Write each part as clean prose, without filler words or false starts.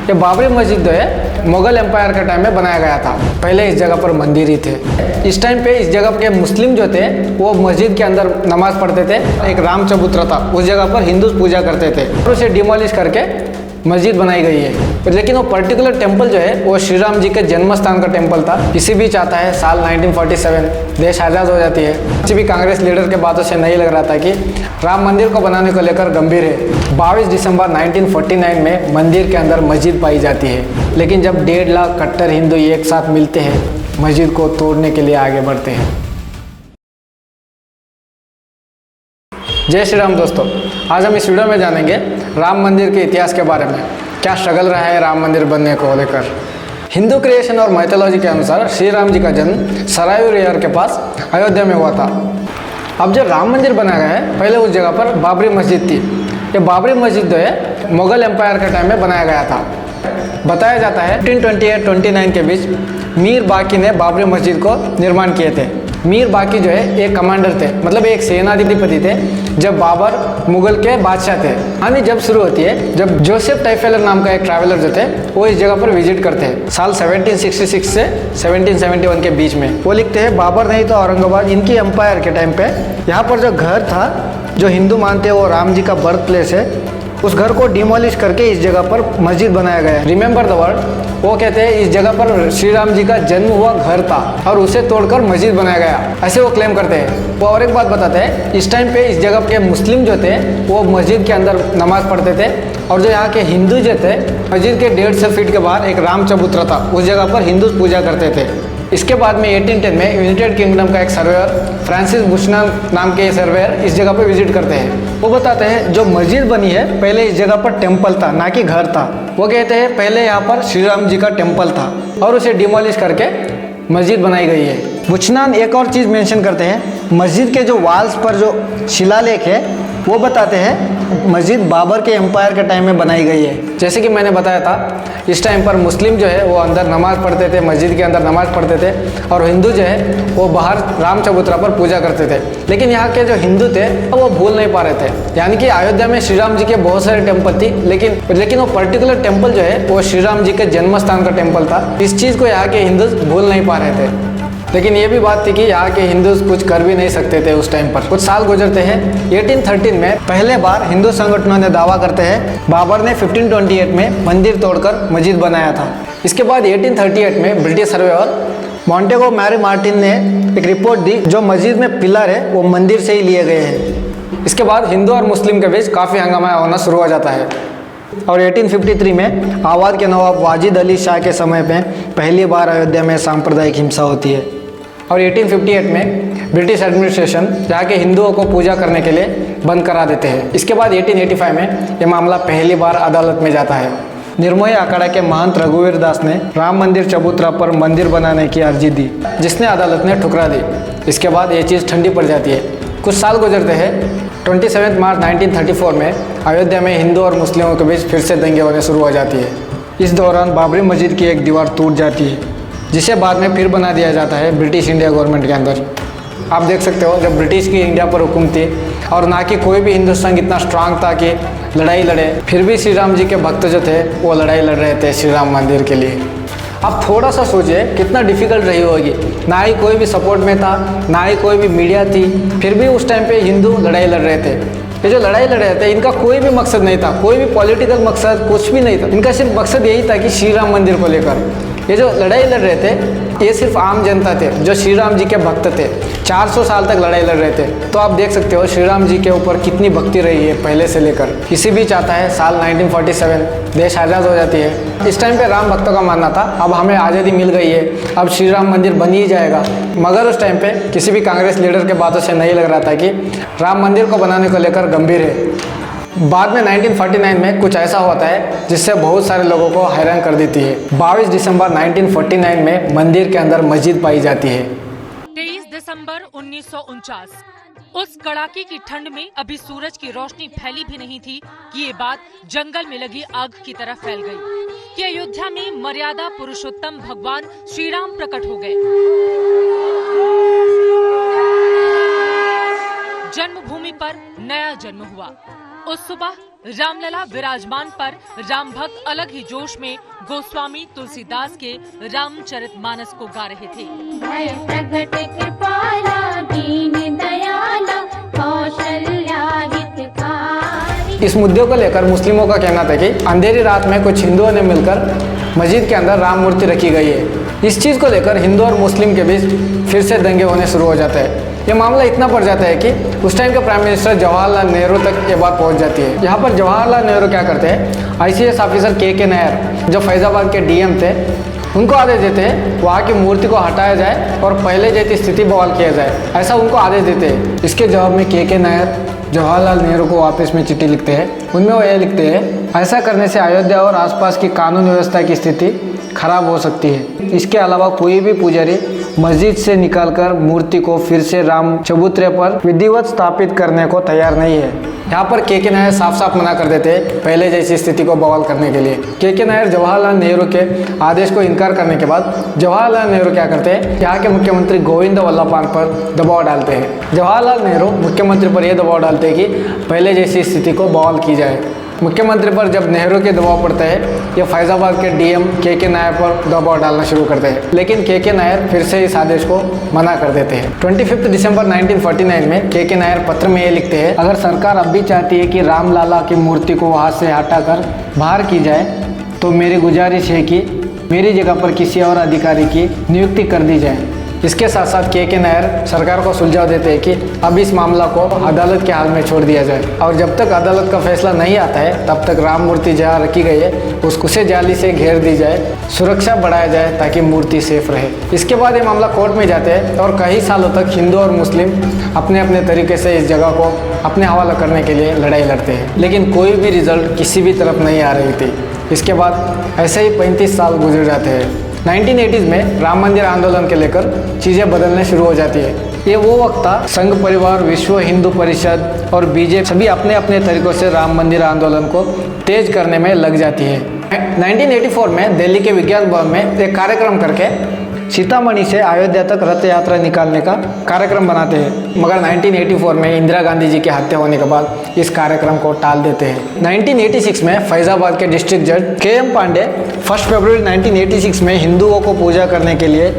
ये बाबरी मस्जिद जो है मुगल एम्पायर के टाइम में बनाया गया था। पहले इस जगह पर मंदिर ही थे। इस टाइम पे इस जगह के मुस्लिम जो थे वो मस्जिद के अंदर नमाज पढ़ते थे। एक राम चबूतरा था, उस जगह पर हिंदू पूजा करते थे और उसे डिमोलिश करके मस्जिद बनाई गई है। लेकिन वो पर्टिकुलर टेम्पल जो है वो श्री राम जी के जन्म स्थान का टेम्पल था। किसी भी चाहता है साल 1947 देश आज़ाद हो जाती है, किसी भी कांग्रेस लीडर के बातों से नहीं लग रहा था कि राम मंदिर को बनाने को लेकर गंभीर है। 22 दिसंबर 1949 में मंदिर के अंदर मस्जिद पाई जाती है। लेकिन जब 1.5 लाख कट्टर हिंदू एक साथ मिलते हैं, मस्जिद को तोड़ने के लिए आगे बढ़ते हैं। जय श्री राम दोस्तों, आज हम इस वीडियो में जानेंगे राम मंदिर के इतिहास के बारे में। क्या स्ट्रगल रहा है राम मंदिर बनने को लेकर। हिंदू क्रिएशन और माइथोलॉजी के अनुसार श्री राम जी का जन्म सरायू रेयर के पास अयोध्या में हुआ था। अब जब राम मंदिर बनाया गया है, पहले उस जगह पर बाबरी मस्जिद थी। ये बाबरी मस्जिद जो है मुगल एम्पायर के टाइम में बनाया गया था। बताया जाता है 1528-29 के बीच मीर बाकी ने बाबरी मस्जिद को निर्माण किए थे। मीर बाकी जो है एक कमांडर थे, मतलब एक सेनाधिपति थे जब बाबर मुगल के बादशाह थे। कहानी जब शुरू होती है जब जोसेफ टाइफेलर नाम का एक ट्रैवलर जो थे वो इस जगह पर विजिट करते हैं साल 1766 से 1771 के बीच में। वो लिखते हैं बाबर नहीं तो औरंगाबाद इनकी एम्पायर के टाइम पे यहाँ पर जो घर था जो हिंदू मानते हैं वो राम जी का बर्थ प्लेस है, उस घर को डिमोलिश करके इस जगह पर मस्जिद बनाया गया है। Remember the word. वो कहते हैं इस जगह पर श्री राम जी का जन्म हुआ घर था और उसे तोड़कर मस्जिद बनाया गया, ऐसे वो क्लेम करते हैं। वो और एक बात बताते हैं, इस टाइम पे इस जगह के मुस्लिम जो थे वो मस्जिद के अंदर नमाज पढ़ते थे और जो यहाँ के हिंदू जो थे मस्जिद के 150 फीट के बाहर एक राम चबूतरा था, उस जगह पर हिंदू पूजा करते थे। इसके बाद में 1810 में यूनाइटेड किंगडम का एक सर्वेयर फ्रांसिस बुशनर नाम के सर्वेयर इस जगह पर विजिट करते हैं। वो बताते हैं जो मस्जिद बनी है पहले इस जगह पर टेम्पल था, ना कि घर था। वो कहते हैं पहले यहाँ पर श्री राम जी का टेम्पल था और उसे डिमोलिश करके मस्जिद बनाई गई है। बुचनान एक और चीज़ मेंशन करते हैं, मस्जिद के जो वाल्स पर जो शिलालेख है वो बताते हैं मस्जिद बाबर के एम्पायर के टाइम में बनाई गई है। जैसे कि मैंने बताया था इस टाइम पर मुस्लिम जो है वो अंदर नमाज पढ़ते थे, मस्जिद के अंदर नमाज पढ़ते थे और हिंदू जो है वो बाहर राम चबूतरा पर पूजा करते थे। लेकिन यहाँ के जो हिंदू थे वो भूल नहीं पा रहे थे। यानी कि अयोध्या में श्री राम जी के बहुत सारे टेम्पल थी, लेकिन वो पर्टिकुलर टेम्पल जो है वो श्री राम जी के जन्म स्थान का टेम्पल था। इस चीज़ को यहाँ के हिंदू भूल नहीं पा रहे थे। लेकिन ये भी बात थी कि यहाँ के हिंदू कुछ कर भी नहीं सकते थे उस टाइम पर। कुछ साल गुजरते हैं, 1813 में पहले बार हिंदू संगठनों ने दावा करते हैं बाबर ने 1528 में मंदिर तोड़कर मस्जिद बनाया था। इसके बाद 1838 में British surveyor Montgomery Martin ने एक रिपोर्ट दी जो मस्जिद में पिलर है वो मंदिर से ही लिए गए हैं। इसके बाद हिंदू और मुस्लिम के बीच काफ़ी हंगामा होना शुरू हो जाता है और 1853 में अवध के नवाब वाजिद अली शाह के समय में पहली बार अयोध्या में सांप्रदायिक हिंसा होती है और 1858 में ब्रिटिश एडमिनिस्ट्रेशन जाके हिंदुओं को पूजा करने के लिए बंद करा देते हैं। इसके बाद 1885 में यह मामला पहली बार अदालत में जाता है। निर्मोही अखाड़ा के महंत रघुवीर दास ने राम मंदिर चबूतरा पर मंदिर बनाने की अर्जी दी, जिसने अदालत ने ठुकरा दी। इसके बाद ये चीज़ ठंडी पड़ जाती है। कुछ साल गुजरते हैं, 27 मार्च 1934 में अयोध्या में हिंदू और मुस्लिमों के बीच फिर से दंगे होने शुरू हो जाती है। इस दौरान बाबरी मस्जिद की एक दीवार टूट जाती है, जिसे बाद में फिर बना दिया जाता है ब्रिटिश इंडिया गवर्नमेंट के अंदर। आप देख सकते हो जब ब्रिटिश की इंडिया पर हुकूमत थी और ना कि कोई भी हिंदुस्तान इतना स्ट्रांग था कि लड़ाई लड़े, फिर भी श्री राम जी के भक्त जो थे वो लड़ाई लड़ रहे थे श्री राम मंदिर के लिए। आप थोड़ा सा सोचिए कितना डिफिकल्ट रही होगी। ना ही कोई भी सपोर्ट में था, ना ही कोई भी मीडिया थी, फिर भी उस टाइम पे हिंदू लड़ाई लड़ रहे थे। ये जो लड़ाई लड़ रहे थे इनका कोई भी मकसद नहीं था, कोई भी पॉलिटिकल मकसद कुछ भी नहीं था। इनका सिर्फ मकसद यही था कि श्री राम मंदिर को लेकर। ये जो लड़ाई लड़ रहे थे ये सिर्फ आम जनता थे जो श्री राम जी के भक्त थे। 400 साल तक लड़ाई लड़ रहे थे। तो आप देख सकते हो श्री राम जी के ऊपर कितनी भक्ति रही है पहले से लेकर। किसी भी चाहता है साल 1947 देश आज़ाद हो जाती है। इस टाइम पे राम भक्तों का मानना था अब हमें आज़ादी मिल गई है, अब श्री राम मंदिर बन ही जाएगा। मगर उस टाइम पे किसी भी कांग्रेस लीडर के बातों से नहीं लग रहा था कि राम मंदिर को बनाने को लेकर गंभीर है। बाद में 1949 में कुछ ऐसा होता है जिससे बहुत सारे लोगों को हैरान कर देती है। 22 दिसंबर 1949 में मंदिर के अंदर मस्जिद पाई जाती है। 23 दिसंबर 1949 उस कड़ाके की ठंड में अभी सूरज की रोशनी फैली भी नहीं थी कि ये बात जंगल में लगी आग की तरह फैल गई कि अयोध्या में मर्यादा पुरुषोत्तम भगवान श्री राम प्रकट हो गए। जन्मभूमि पर नया जन्म हुआ। उस सुबह रामलला विराजमान पर राम भक्त अलग ही जोश में गोस्वामी तुलसीदास के रामचरितमानस को गा रहे थे। भय प्रगट कृपाला दीन दयाला कौशल्या हितकारी। इस मुद्दे को लेकर मुस्लिमों का कहना था कि अंधेरी रात में कुछ हिंदुओं ने मिलकर मस्जिद के अंदर राम मूर्ति रखी गई है। इस चीज़ को लेकर हिंदू और मुस्लिम के बीच फिर से दंगे होने शुरू हो जाते हैं। ये मामला इतना बढ़ जाता है कि उस टाइम के प्राइम मिनिस्टर जवाहरलाल नेहरू तक ये बात पहुंच जाती है। यहाँ पर जवाहरलाल नेहरू क्या करते हैं, ICS ऑफिसर के नायर जो फैजाबाद के DM थे, उनको आदेश देते हैं वहाँ की मूर्ति को हटाया जाए और पहले जैसी स्थिति बहाल किया जाए, ऐसा उनको आदेश देते हैं। इसके जवाब में के नायर जवाहरलाल नेहरू को वापस में चिट्ठी लिखते हैं। उनमें वो ये लिखते हैं, ऐसा करने से अयोध्या और आसपास की कानून व्यवस्था की स्थिति खराब हो सकती है। इसके अलावा कोई भी पुजारी मस्जिद से निकालकर मूर्ति को फिर से राम चबूतरे पर विधिवत स्थापित करने को तैयार नहीं है। यहाँ पर के नायर साफ साफ मना कर देते हैं पहले जैसी स्थिति को बहाल करने के लिए। के नायर जवाहरलाल नेहरू के आदेश को इनकार करने के बाद जवाहरलाल नेहरू क्या करते हैं, यहाँ के मुख्यमंत्री गोविंद वल्लभ पंत पर दबाव डालते हैं। जवाहरलाल नेहरू मुख्यमंत्री पर यह दबाव डालते हैं कि पहले जैसी स्थिति को बहाल की जाए। मुख्यमंत्री पर जब नेहरू के दबाव पड़ता है, ये फैजाबाद के DM के नायर पर दबाव डालना शुरू करते हैं, लेकिन के नायर फिर से इस आदेश को मना कर देते हैं। 25 दिसंबर 1949 में के नायर पत्र में ये लिखते हैं, अगर सरकार अब भी चाहती है कि रामलला की मूर्ति को वहाँ से हटाकर बाहर की जाए तो मेरी गुजारिश है कि मेरी जगह पर किसी और अधिकारी की नियुक्ति कर दी जाए। इसके साथ साथ के नायर सरकार को सुझाव देते हैं कि अब इस मामला को अदालत के हाल में छोड़ दिया जाए और जब तक अदालत का फैसला नहीं आता है तब तक राम मूर्ति जहाँ रखी गई है उसे जाली से घेर दी जाए, सुरक्षा बढ़ाया जाए ताकि मूर्ति सेफ रहे। इसके बाद ये मामला कोर्ट में जाते हैं और कई सालों तक हिंदू और मुस्लिम अपने अपने तरीके से इस जगह को अपने हवाला करने के लिए लड़ाई लड़ते हैं, लेकिन कोई भी रिजल्ट किसी भी तरफ नहीं आ रही थी। इसके बाद ऐसे ही 35 साल गुजर जाते हैं। 1980s में राम मंदिर आंदोलन के लेकर चीज़ें बदलने शुरू हो जाती है। ये वो वक्त था संघ परिवार, विश्व हिंदू परिषद और बीजेपी सभी अपने अपने तरीकों से राम मंदिर आंदोलन को तेज करने में लग जाती है। 1984 में दिल्ली के विज्ञान भवन में एक कार्यक्रम करके सीतामढ़ी से अयोध्या तक रथ यात्रा निकालने का कार्यक्रम बनाते हैं, मगर 1984 में इंदिरा गांधी जी की हत्या होने के बाद इस कार्यक्रम को टाल देते हैं। 1986 में फैजाबाद के डिस्ट्रिक्ट जज KM पांडे 1 फरवरी 1986 में हिंदुओं को पूजा करने के लिए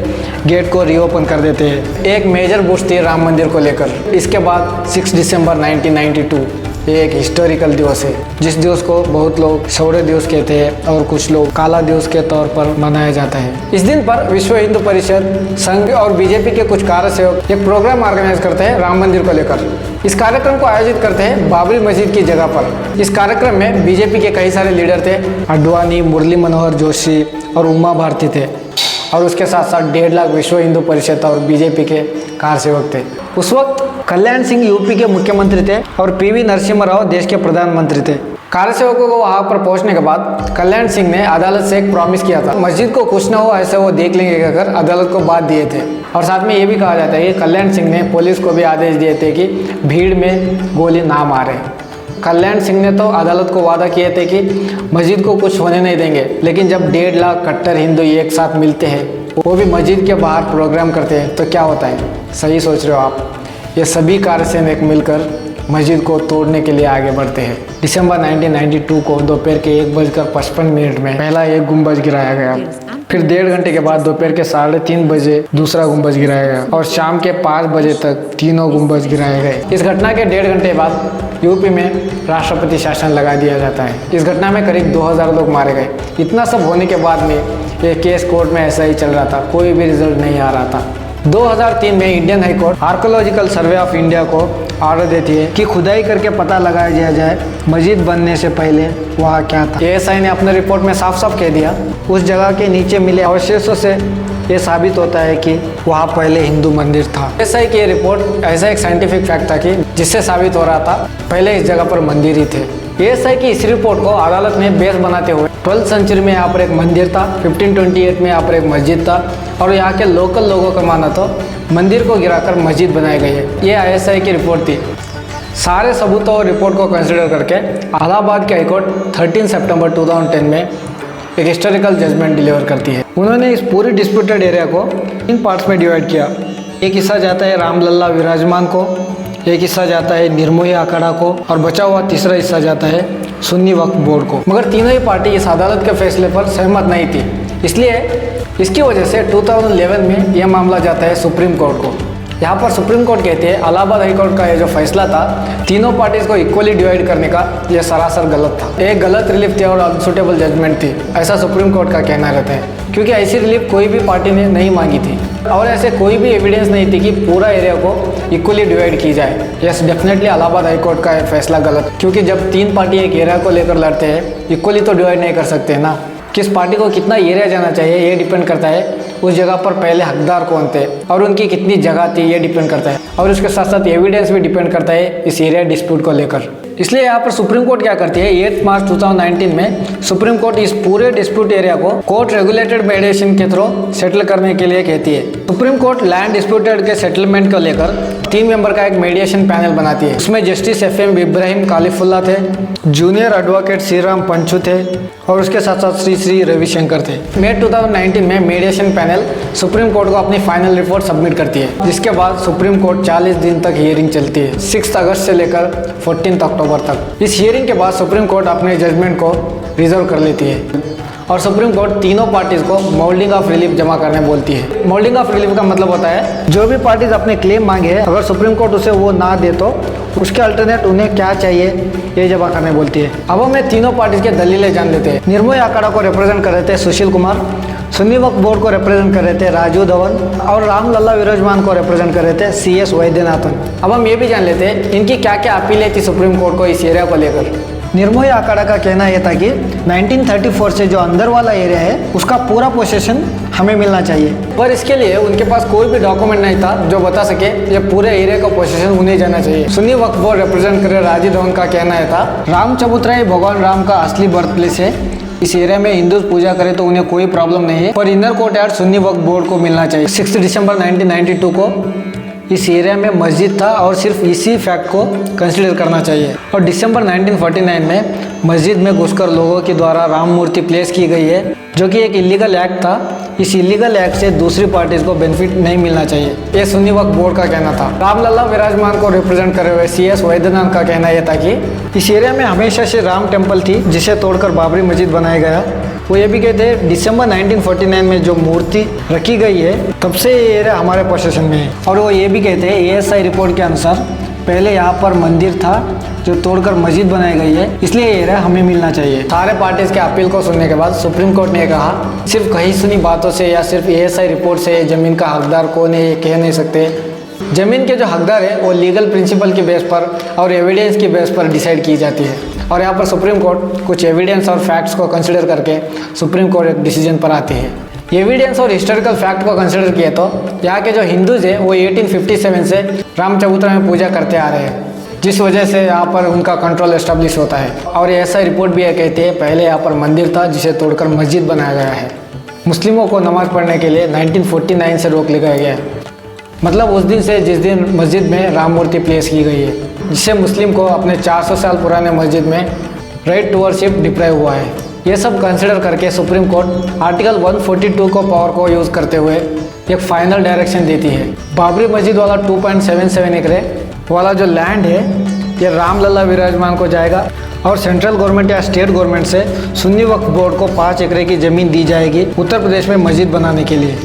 गेट को रीओपन कर देते हैं। एक मेजर बुश थी राम मंदिर को लेकर। इसके बाद 6 दिसंबर 1992 ये एक हिस्टोरिकल दिवस है, जिस दिवस को बहुत लोग शौर्य दिवस कहते हैं और कुछ लोग काला दिवस के तौर पर मनाया जाता है। इस दिन पर विश्व हिंदू परिषद, संघ और बीजेपी के कुछ कार्य सेवक एक प्रोग्राम ऑर्गेनाइज करते हैं राम मंदिर को लेकर। इस कार्यक्रम को आयोजित करते हैं बाबरी मस्जिद की जगह पर। इस कार्यक्रम में बीजेपी के कई सारे लीडर थे, आडवाणी, मुरली मनोहर जोशी और उमा भारती थे, और उसके साथ साथ 1.5 लाख विश्व हिंदू परिषद और बीजेपी के कार्यसेवक थे। उस वक्त कल्याण सिंह यूपी के मुख्यमंत्री थे और PV नरसिम्हा राव देश के प्रधानमंत्री थे। कार्यसेवकों को वहां पर पहुंचने के बाद कल्याण सिंह ने अदालत से एक प्रॉमिस किया था, मस्जिद को कुछ ना हो ऐसे वो देख लेंगे कहकर अदालत को बात दिए थे। और साथ में ये भी कहा जाता है कि कल्याण सिंह ने पुलिस को भी आदेश दिए थे कि भीड़ में गोली ना मारे। कल्याण सिंह ने तो अदालत को वादा किए थे कि मस्जिद को कुछ होने नहीं देंगे, लेकिन जब 1.5 लाख कट्टर हिंदू एक साथ मिलते हैं, वो भी मस्जिद के बाहर प्रोग्राम करते हैं, तो क्या होता है? सही सोच रहे हो आप। ये सभी कार्यसेवक मिलकर मस्जिद को तोड़ने के लिए आगे बढ़ते हैं। दिसंबर 1992 को दोपहर के 1:55 में पहला एक गुंबज गिराया गया। फिर 1.5 घंटे के बाद दोपहर के 3:30 बजे दूसरा गुंबज गिराया गया और शाम के 5 बजे तक तीनों गुंबज गिराए गए। इस घटना के 1.5 घंटे बाद यूपी में राष्ट्रपति शासन लगा दिया जाता है। इस घटना में करीब 2000 लोग मारे गए। इतना सब होने के बाद में ये केस कोर्ट में ऐसा ही चल रहा था, कोई भी रिजल्ट नहीं आ रहा था। 2003 में Indian high court archaeological survey of India को ऑर्डर देती है कि खुदाई करके पता लगाया जाए मस्जिद बनने से पहले वहाँ क्या था। ASI ने अपने रिपोर्ट में साफ साफ कह दिया, उस जगह के नीचे मिले अवशेषों से ये साबित होता है कि वहाँ पहले हिंदू मंदिर था। ASI की रिपोर्ट ऐसा एक साइंटिफिक फैक्ट था कि जिससे साबित हो रहा था पहले इस जगह पर मंदिर ही थे। ASI की इस रिपोर्ट को अदालत ने बेस बनाते हुए 12th सेंचुरी में यहाँ पर एक मंदिर था, 1528 में यहाँ पर एक मस्जिद था, और यहाँ के लोकल लोगों का माना तो मंदिर को गिराकर मस्जिद बनाई गई है। ये ASI की रिपोर्ट थी। सारे सबूतों और रिपोर्ट को कंसिडर करके इलाहाबाद के हाईकोर्ट 13 सितंबर 2010 में एक हिस्टोरिकल जजमेंट डिलीवर करती है। उन्होंने इस पूरी डिस्प्यूटेड एरिया को 3 पार्ट्स में डिवाइड किया। एक हिस्सा जाता है रामलला विराजमान को, एक हिस्सा जाता है निर्मोही अखाड़ा को, और बचा हुआ तीसरा हिस्सा जाता है सुन्नी वक्फ बोर्ड को, मगर तीनों ही पार्टी इस अदालत के फैसले पर सहमत नहीं थी। इसलिए इसकी वजह से 2011 में यह मामला जाता है सुप्रीम कोर्ट को। यहाँ पर सुप्रीम कोर्ट कहते हैं इलाहाबाद हाई कोर्ट का ये जो फैसला था तीनों पार्टीज को इक्वली डिवाइड करने का, यह सरासर गलत था। एक गलत रिलीफ थी और अनसुटेबल जजमेंट थी, ऐसा सुप्रीम कोर्ट का कहना रहता है, क्योंकि ऐसी रिलीफ कोई भी पार्टी ने नहीं मांगी थी और ऐसे कोई भी एविडेंस नहीं थी कि पूरा एरिया को इक्वली डिवाइड की जाए। Yes, definitely Allahabad high court का फैसला गलत, क्योंकि जब तीन पार्टी एक एरिया को लेकर लड़ते हैं इक्वली तो डिवाइड नहीं कर सकते ना। किस पार्टी को कितना एरिया जाना चाहिए ये डिपेंड करता है उस जगह पर पहले हकदार कौन थे और उनकी कितनी जगह थी, ये डिपेंड करता है। और उसके साथ साथ एविडेंस भी डिपेंड करता है इस एरिया डिस्प्यूट को लेकर। इसलिए यहाँ पर सुप्रीम कोर्ट क्या करती है, 8 मार्च 2019 में सुप्रीम कोर्ट इस पूरे डिस्प्यूट एरिया को कोर्ट रेगुलेटेड मेडिएशन के थ्रू सेटल करने के लिए कहती है। सुप्रीम कोर्ट लैंड डिस्प्यूटेड के सेटलमेंट को लेकर 3 मेंबर का एक मेडिएशन पैनल बनाती है। उसमें जस्टिस FM इब्राहिम कालिफुल्ला थे, जूनियर एडवोकेट श्रीराम पंचू थे और उसके साथ साथ श्री रविशंकर थे। मई 2019 में मेडिएशन पैनल सुप्रीम कोर्ट को अपनी फाइनल रिपोर्ट सबमिट करती है, जिसके बाद सुप्रीम कोर्ट 40 दिन तक हियरिंग चलती है, 6 अगस्त से लेकर 14 अक्टूबर तक। इस हियरिंग के बाद सुप्रीम कोर्ट अपने जजमेंट को रिजर्व कर लेती है और सुप्रीम कोर्ट तीनों पार्टीज को मोल्डिंग ऑफ रिलीफ जमा करने बोलती है। मोल्डिंग ऑफ रिलीफ का मतलब होता है जो भी पार्टीज अपने क्लेम मांगे हैं, अगर सुप्रीम कोर्ट उसे वो ना दे तो उसके अल्टरनेट उन्हें क्या चाहिए ये जमा करने बोलती है। अब हमें तीनों पार्टीज के दलीलें जान लेते हैं। निर्मोही अखाड़ा को रिप्रेजेंट कर रहे थे सुशील कुमार, सुन्नी वक्फ बोर्ड को रिप्रेजेंट कर रहे थे राजू धवन और रामलला विराजमान को रिप्रेजेंट कर रहे थे CS वैद्यनाथन। अब हम ये भी जान लेते हैं इनकी क्या क्या अपीलें थी सुप्रीम कोर्ट को इस एरिया को लेकर। निर्मोही अखाड़ा का कहना यह था कि 1934 से जो अंदर वाला एरिया है उसका पूरा पोसेशन हमें मिलना चाहिए, पर इसके लिए उनके पास कोई भी डॉक्यूमेंट नहीं था जो बता सके ये पूरे एरिया का पोसेशन उन्हें जाना चाहिए। सुन्नी वक्फ बोर्ड रिप्रेजेंट कर रहे राजू धवन का कहना यह था राम चबूतरा भगवान राम का असली बर्थ प्लेस है, इस एरिया में हिंदू पूजा करें तो उन्हें कोई प्रॉब्लम नहीं है, पर इनर कोर्ट यार्ड सुन्नी वक्फ बोर्ड को मिलना चाहिए। 6 दिसंबर 1992 को इस एरिया में मस्जिद था और सिर्फ इसी फैक्ट को कंसिडर करना चाहिए। और दिसंबर 1949 में मस्जिद में घुसकर लोगों के द्वारा राम मूर्ति प्लेस की गई है, जो कि एक इलीगल एक्ट था। इस इलीगल एक्ट से दूसरी पार्टीज को बेनिफिट नहीं मिलना चाहिए, ये सुन्नी वक्फ बोर्ड का कहना था। रामलला विराजमान को रिप्रेजेंट कर रहे CS वैद्यनाथ का कहना यह था कि इस एरिया में हमेशा से राम टेम्पल थी जिसे तोड़कर बाबरी मस्जिद बनाया गया। वो ये भी कहते हैं दिसंबर 1949 में जो मूर्ति रखी गई है तब से ये एरिया हमारे पोसेशन में है। और वो ये भी कहते हैं ASI रिपोर्ट के अनुसार पहले यहाँ पर मंदिर था जो तोड़कर मस्जिद बनाई गई है, इसलिए ये एरिया हमें मिलना चाहिए। सारे पार्टीज के अपील को सुनने के बाद सुप्रीम कोर्ट ने कहा सिर्फ कहीं सुनी बातों से या सिर्फ ASI रिपोर्ट से जमीन का हकदार कौन है ये कह नहीं सकते। जमीन के जो हकदार है वो लीगल प्रिंसिपल की बेस पर और एविडेंस की बेस पर डिसाइड की जाती है। और यहाँ पर सुप्रीम कोर्ट कुछ एविडेंस और फैक्ट्स को कंसिडर करके सुप्रीम कोर्ट एक डिसीजन पर आती है। एविडेंस और हिस्टोरिकल फैक्ट को कंसिडर किए तो यहाँ के जो हिंदूज है वो 1857 से राम चबूतरा में पूजा करते आ रहे हैं, जिस वजह से यहाँ पर उनका कंट्रोल एस्टेब्लिश होता है। और ऐसा रिपोर्ट भी कहती है पहले यहाँ पर मंदिर था जिसे तोड़कर मस्जिद बनाया गया है। मुस्लिमों को नमाज पढ़ने के लिए 1949 से रोक लगाया गया है, मतलब उस दिन से जिस दिन मस्जिद में राम मूर्ति प्लेस की गई है, जिससे मुस्लिम को अपने 400 साल पुराने मस्जिद में राइट टू वर्शिप डिप्राइव हुआ है। ये सब कंसिडर करके सुप्रीम कोर्ट आर्टिकल 142 को पावर को यूज़ करते हुए एक फाइनल डायरेक्शन देती है। बाबरी मस्जिद वाला 2.77 एकड़ वाला जो लैंड है ये रामलला विराजमान को जाएगा और सेंट्रल गवर्नमेंट या स्टेट गवर्नमेंट से सुन्नी वक्फ बोर्ड को 5 एकड़ की ज़मीन दी जाएगी उत्तर प्रदेश में मस्जिद बनाने के लिए।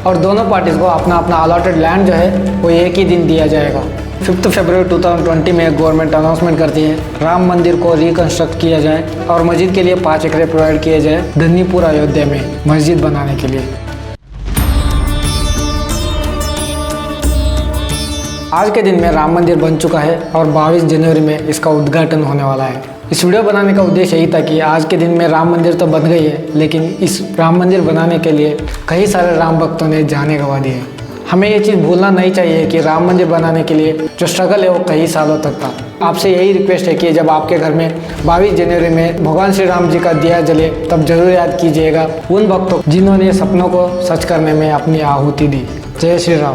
और दोनों पार्टीज को अपना अपना अलॉटेड लैंड जो है वो एक ही दिन दिया जाएगा। 5 फरवरी 2020 में गवर्नमेंट अनाउंसमेंट करती है राम मंदिर को रिकंस्ट्रक्ट किया जाए और मस्जिद के लिए 5 एकड़ प्रोवाइड किए जाए धन्नीपुर अयोध्या में मस्जिद बनाने के लिए। आज के दिन में राम मंदिर बन चुका है और 22 जनवरी में इसका उद्घाटन होने वाला है। इस वीडियो बनाने का उद्देश्य यही था कि आज के दिन में राम मंदिर तो बन गई है, लेकिन इस राम मंदिर बनाने के लिए कई सारे राम भक्तों ने जानें गंवा दी है। हमें ये चीज़ भूलना नहीं चाहिए कि राम मंदिर बनाने के लिए जो स्ट्रगल है वो कई सालों तक था। आपसे यही रिक्वेस्ट है कि जब आपके घर में 22 जनवरी में भगवान श्री राम जी का दिया जले तब जरूर याद कीजिएगा उन भक्तों जिन्होंने सपनों को सच करने में अपनी आहुति दी। जय श्री राम।